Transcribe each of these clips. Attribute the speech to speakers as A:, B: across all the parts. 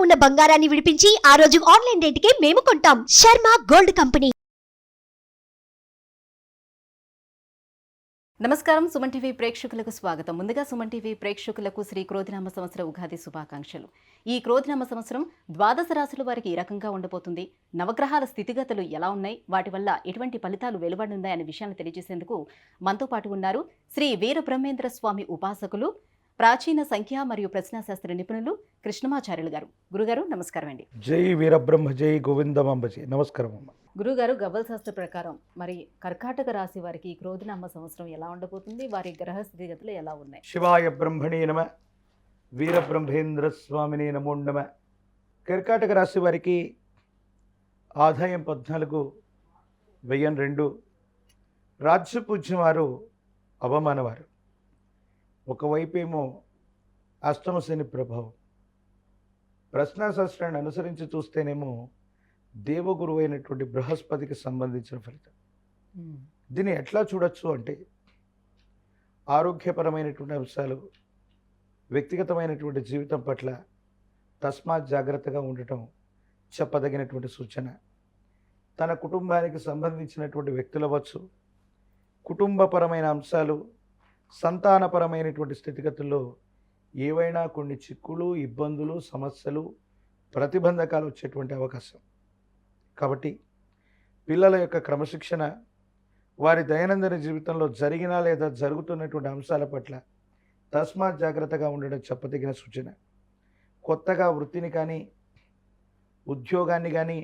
A: ఉన్న బంగారాన్ని విడిపించి ఆ రోజు ఆన్లైన్ రేటుకే మేము కొంటాం. Sharma gold company.
B: నమస్కారం. సుమన్ టీవీ ప్రేక్షకులకు స్వాగతం. ముందుగా సుమన్ టీవీ ప్రేక్షకులకు శ్రీ క్రోధినామ సంవత్సర ఉగాది శుభాకాంక్షలు. ఈ క్రోధినామ సంవత్సరం ద్వాదశ రాశుల వారికి ఈ రకంగా ఉండబోతుంది, నవగ్రహాల స్థితిగతులు ఎలా ఉన్నాయి, వాటి వల్ల ఎటువంటి ఫలితాలు వెలువడున్నాయనే విషయాన్ని తెలియజేసేందుకు మనతో పాటు ఉన్నారు శ్రీ వీరబ్రహ్మేంద్ర స్వామి ఉపాసకులు, ప్రాచీన సంఖ్య మరియు ప్రశ్నాశాస్త్ర నిపుణులు కృష్ణమాచార్యులు గారు. గురుగారు నమస్కారం అండి.
C: జై వీరబ్రహ్మ జై గోవిందమాంబజీ. నమస్కారం అమ్మ.
B: గురుగారు, గవ్వల శాస్త్ర ప్రకారం మరి కర్కాటక రాశి వారికి క్రోధినామ సంవత్సరం ఎలా ఉండబోతుంది, వారి గ్రహ స్థితిగతులు ఎలా ఉన్నాయి?
C: శివాయ బ్రహ్మణే నమ, వీరబ్రహ్మేంద్ర స్వామినే నమో నమ. కర్కాటక రాశి వారికి ఆదాయం 14, వ్యయం 2, రాజ్యపూజ్యం వారు, అవమానవారు. ఒకవైపేమో అష్టమ శని ప్రభావం. ప్రశ్నాశాస్త్రాన్ని అనుసరించి చూస్తేనేమో దేవగురువు అయినటువంటి బృహస్పతికి సంబంధించిన ఫలితం. దీన్ని ఎట్లా చూడొచ్చు అంటే ఆరోగ్యపరమైనటువంటి అంశాలు, వ్యక్తిగతమైనటువంటి జీవితం పట్ల తస్మాత్ జాగ్రత్తగా ఉండటం చెప్పదగినటువంటి సూచన. తన కుటుంబానికి సంబంధించినటువంటి వ్యక్తులవచ్చు, కుటుంబపరమైన అంశాలు, సంతానపరమైనటువంటి స్థితిగతుల్లో ఏవైనా కొన్ని చిక్కులు, ఇబ్బందులు, సమస్యలు, ప్రతిబంధకాలు వచ్చేటువంటి అవకాశం. కాబట్టి పిల్లల యొక్క క్రమశిక్షణ, వారి దైనందిన జీవితంలో జరిగిన లేదా జరుగుతున్నటువంటి అంశాల పట్ల తస్మాత్ జాగ్రత్తగా ఉండడం చెప్పదగిన సూచన. కొత్తగా వృత్తిని కానీ, ఉద్యోగాన్ని కానీ,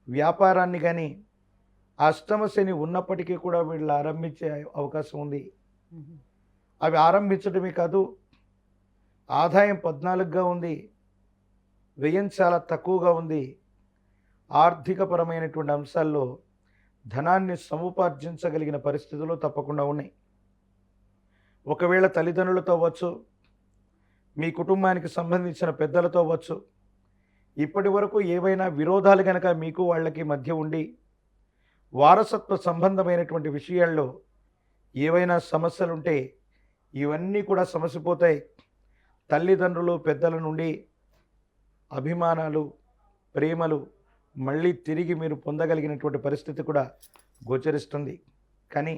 C: వ్యాపారాన్ని కానీ అష్టమ శని ఉన్నప్పటికీ కూడా వీళ్ళు ఆరంభించే అవకాశం ఉంది. అవి ఆరంభించడమే కాదు, ఆదాయం 14గా ఉంది, వ్యయం చాలా తక్కువగా ఉంది. ఆర్థికపరమైనటువంటి అంశాల్లో ధనాన్ని సముపార్జించగలిగిన పరిస్థితులు తప్పకుండా ఉన్నాయి. ఒకవేళ తల్లిదండ్రులతో అవ్వచ్చు, మీ కుటుంబానికి సంబంధించిన పెద్దలతో అవ్వచ్చు, ఇప్పటి వరకు ఏవైనా విరోధాలు కనుక మీకు వాళ్ళకి మధ్య ఉండి వారసత్వ సంబంధమైనటువంటి విషయాల్లో ఏవైనా సమస్యలుంటే ఇవన్నీ కూడా సమసిపోతాయి. తల్లిదండ్రులు, పెద్దల నుండి అభిమానాలు, ప్రేమలు మళ్ళీ తిరిగి మీరు పొందగలిగినటువంటి పరిస్థితి కూడా గోచరిస్తుంది. కానీ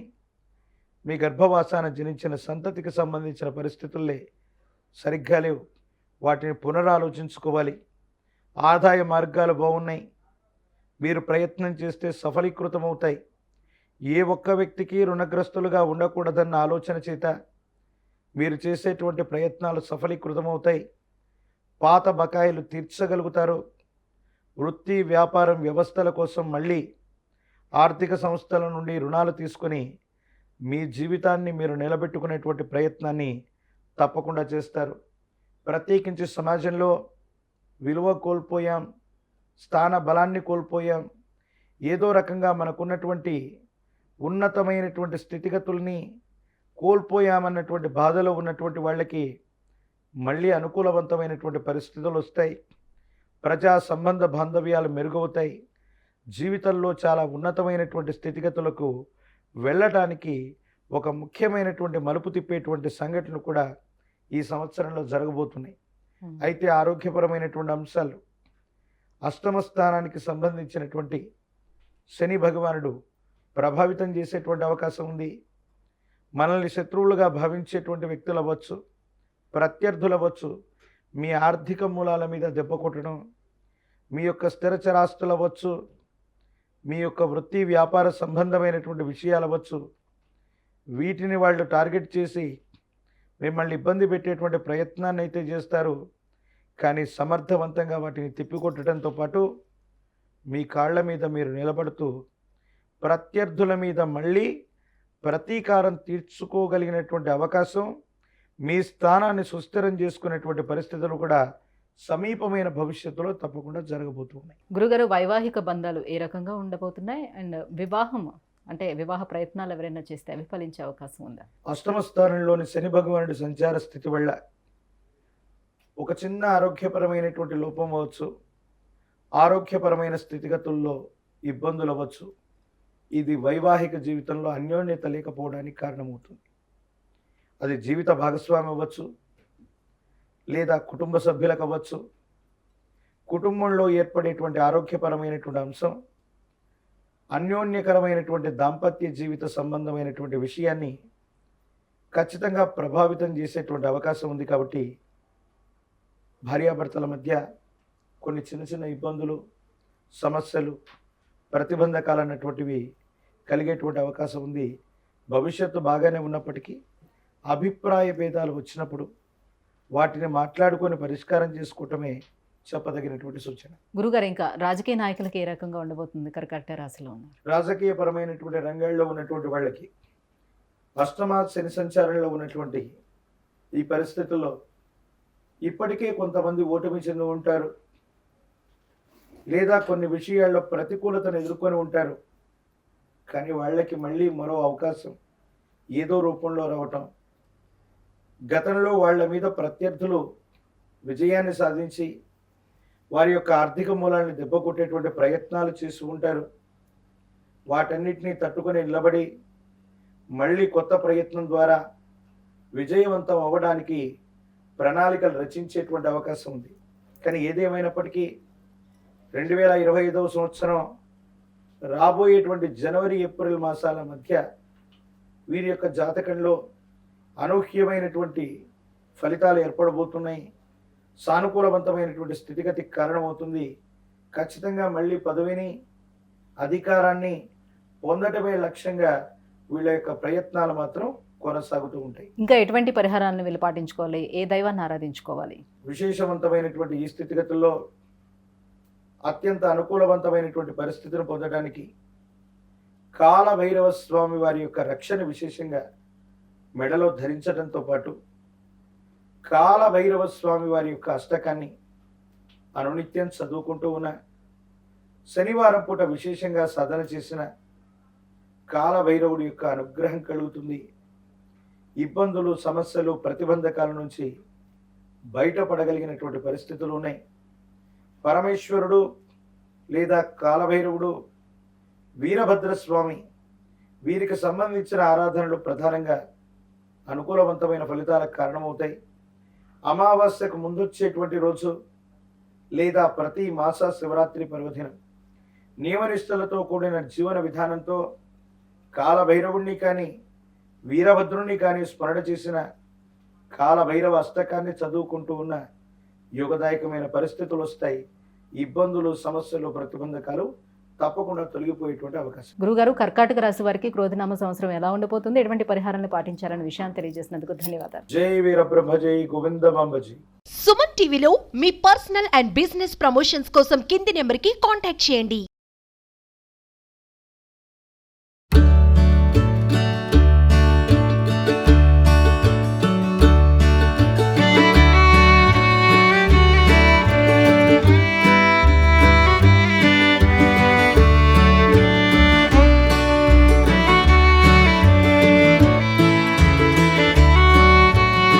C: మీ గర్భవాసాన జనించిన సంతతికి సంబంధించిన పరిస్థితుల్లే సరిగ్గా లేవు. వాటిని పునరాలోచించుకోవాలి. ఆదాయ మార్గాలు బాగున్నాయి, మీరు ప్రయత్నం చేస్తే సఫలీకృతమవుతాయి. ఏ ఒక్క వ్యక్తికి రుణగ్రస్తులుగా ఉండకూడదన్న ఆలోచన చేత మీరు చేసేటువంటి ప్రయత్నాలు సఫలీకృతమవుతాయి. పాత బకాయిలు తీర్చగలుగుతారు. వృత్తి, వ్యాపారం, వ్యవస్థల కోసం మళ్ళీ ఆర్థిక సంస్థల నుండి రుణాలు తీసుకొని మీ జీవితాన్ని మీరు నిలబెట్టుకునేటువంటి ప్రయత్నాన్ని తప్పకుండా చేస్తారు. ప్రత్యేకించి సమాజంలో విలువ కోల్పోయాం, స్థాన బలాన్ని కోల్పోయాం, ఏదో రకంగా మనకున్నటువంటి ఉన్నతమైనటువంటి స్థితిగతుల్ని కోల్పోయామన్నటువంటి బాధలో ఉన్నటువంటి వాళ్ళకి మళ్ళీ అనుకూలవంతమైనటువంటి పరిస్థితులు వస్తాయి. ప్రజా సంబంధ బాంధవ్యాలు మెరుగవుతాయి. జీవితంలో చాలా ఉన్నతమైనటువంటి స్థితిగతులకు వెళ్ళటానికి ఒక ముఖ్యమైనటువంటి మలుపు తిప్పేటువంటి సంఘటనలు కూడా ఈ సంవత్సరంలో జరగబోతున్నాయి. అయితే ఆరోగ్యపరమైనటువంటి అంశాలు, అష్టమ స్థానానికి సంబంధించినటువంటి శని భగవానుడు ప్రభావితం చేసేటువంటి అవకాశం ఉంది. మనల్ని శత్రువులుగా భావించేటువంటి వ్యక్తులు అవ్వచ్చు, ప్రత్యర్థులు అవ్వచ్చు, మీ ఆర్థిక మూలాల మీద దెబ్బ కొట్టడం, మీ యొక్క స్థిరచరాస్తులు అవ్వచ్చు, మీ యొక్క వృత్తి వ్యాపార సంబంధమైనటువంటి విషయాలు అవ్వచ్చు, వీటిని వాళ్ళు టార్గెట్ చేసి మిమ్మల్ని ఇబ్బంది పెట్టేటువంటి ప్రయత్నాన్ని అయితే చేస్తారు. కానీ సమర్థవంతంగా వాటిని తిప్పికొట్టడంతో పాటు మీ కాళ్ళ మీద మీరు నిలబడుతూ ప్రత్యర్థుల మీద మళ్ళీ ప్రతీకారం తీర్చుకోగలిగినటువంటి అవకాశం, మీ స్థానాన్ని సుస్థిరం చేసుకునేటువంటి పరిస్థితులు కూడా సమీపమైన భవిష్యత్తులో తప్పకుండా జరగబోతున్నాయి.
B: గురుగారు, వైవాహిక బంధాలు ఏ రకంగా ఉండబోతున్నాయి? అండ్ వివాహం అంటే వివాహ ప్రయత్నాలు ఎవరైనా చేస్తే అవి ఫలించే అవకాశం ఉందా?
C: అష్టమ స్థానంలోని శని భగవానుడి సంచార స్థితి వల్ల ఒక చిన్న ఆరోగ్యపరమైనటువంటి లోపం అవ్వచ్చు, ఆరోగ్యపరమైన స్థితిగతుల్లో ఇబ్బందులు అవ్వచ్చు. ఇది వైవాహిక జీవితంలో అన్యోన్యత లేకపోవడానికి కారణమవుతుంది. అది జీవిత భాగస్వామి అవ్వచ్చు, లేదా కుటుంబ సభ్యులకు అవ్వచ్చు, కుటుంబంలో ఏర్పడేటువంటి ఆరోగ్యపరమైనటువంటి అంశం అన్యోన్యకరమైనటువంటి దాంపత్య జీవిత సంబంధమైనటువంటి విషయాన్ని ఖచ్చితంగా ప్రభావితం చేసేటువంటి అవకాశం ఉంది. కాబట్టి భార్యాభర్తల మధ్య కొన్ని చిన్న చిన్న ఇబ్బందులు, సమస్యలు, ప్రతిబంధకాలు అన్నటువంటివి కలిగేటువంటి అవకాశం ఉంది. భవిష్యత్తు బాగానే ఉన్నప్పటికీ అభిప్రాయ భేదాలు వచ్చినప్పుడు వాటిని మాట్లాడుకొని పరిష్కారం చేసుకోవటమే చెప్పదగినటువంటి సూచన.
B: గురుగారు, ఇంకా రాజకీయ నాయకులకి ఏ రకంగా ఉండబోతుంది? కర్కాటక రాశిలో ఉన్నారు.
C: రాజకీయపరమైనటువంటి రంగాల్లో ఉన్నటువంటి వాళ్ళకి అష్టమ శని సంచారంలో ఉన్నటువంటి ఈ పరిస్థితుల్లో ఇప్పటికే కొంతమంది ఓటమి చెంది ఉంటారు, లేదా కొన్ని విషయాల్లో ప్రతికూలతను ఎదుర్కొని ఉంటారు. కానీ వాళ్ళకి మళ్ళీ మరో అవకాశం ఏదో రూపంలో రావటం, గతంలో వాళ్ళ మీద ప్రత్యర్థులు విజయాన్ని సాధించి వారి యొక్క ఆర్థిక మూలాన్ని దెబ్బకొట్టేటువంటి ప్రయత్నాలు చేస్తూ ఉంటారు. వాటన్నిటినీ తట్టుకొని నిలబడి మళ్ళీ కొత్త ప్రయత్నం ద్వారా విజయవంతం అవ్వడానికి ప్రణాళికలు రచించేటువంటి అవకాశం ఉంది. కానీ ఏదేమైనప్పటికీ 2025వ సంవత్సరం రాబోయేటువంటి జనవరి, ఏప్రిల్ మాసాల మధ్య వీరి యొక్క జాతకంలో అనూహ్యమైనటువంటి ఫలితాలు ఏర్పడబోతున్నాయి. సానుకూలవంతమైనటువంటి స్థితిగతికి కారణమవుతుంది. ఖచ్చితంగా మళ్ళీ పదవిని, అధికారాన్ని పొందటమే లక్ష్యంగా వీళ్ళ యొక్క ప్రయత్నాలు మాత్రం కొనసాగుతూ ఉంటాయి.
B: ఇంకా ఎటువంటి పరిహారాలను వీళ్ళు పాటించుకోవాలి? ఏ దైవాన్ని ఆరాధించుకోవాలి?
C: విశేషవంతమైనటువంటి ఈ స్థితిగతుల్లో అత్యంత అనుకూలవంతమైనటువంటి పరిస్థితిని పొందడానికి కాలభైరవ స్వామి వారి యొక్క రక్షణ విశేషంగా మెడలో ధరించడంతో పాటు కాలభైరవ స్వామి వారి యొక్క అష్టకాన్ని అనునిత్యం చదువుకుంటూ ఉన్న, శనివారం పూట విశేషంగా సాధన చేసిన కాలభైరవుడి యొక్క అనుగ్రహం కలుగుతుంది. ఇబ్బందులు, సమస్యలు, ప్రతిబంధకాల నుంచి బయటపడగలిగినటువంటి పరిస్థితులు ఉన్నాయి. పరమేశ్వరుడు లేదా కాలభైరవుడు, వీరభద్రస్వామి వీరికి సంబంధించిన ఆరాధనలు ప్రధానంగా అనుకూలవంతమైన ఫలితాలకు కారణమవుతాయి. అమావాస్యకు ముందొచ్చేటువంటి రోజు లేదా ప్రతి మాస శివరాత్రి పర్వదినం నియమనిష్టలతో కూడిన జీవన విధానంతో కాలభైరవుణ్ణి కానీ వీరభద్రుణ్ణి కానీ స్మరణ చేసిన కాలభైరవ అష్టకాన్ని చదువుకుంటూ ఉన్న యోగదాయకమైన పరిస్థితులు వస్తాయి. ఇబ్బందులు, సమస్యలు, ప్రతిబంధకాలు తప్పకుండా తొలగిపోయేటువంటి అవకాశం.
B: గురుగారు, కర్కాటక రాశి వారికి క్రోధినామ సంవత్సరం ఎలా ఉండబోతుంది? ఎటువంటి పరిహారాన్ని పాటించాలనే విషయాన్ని తెలియజేసినందుకు ధన్యవాదాలు.
C: జై వీరబ్రహ్మ, జై గోవిందమాంబజీ.
A: సుమన్ టీవీలో మీ పర్సనల్ అండ్ బిజినెస్ ప్రమోషన్స్ కోసం కింది నెంబర్కి కాంటాక్ట్ చేయండి.